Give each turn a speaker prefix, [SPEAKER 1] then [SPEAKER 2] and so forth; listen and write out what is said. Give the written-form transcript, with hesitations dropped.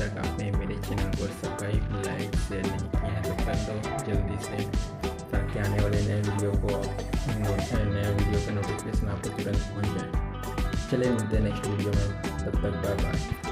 [SPEAKER 1] तक आपने मेरे चैनल को सब्सक्राइब, लाइक, शेयर नहीं किया है तो कर दो जल्दी से, ताकि आने वाले नए वीडियो के नोटिफिकेशन आपको तुरंत पहुँच जाए। चलिए मिलते हैं नेक्स्ट वीडियो में, तब तक बाय बाय।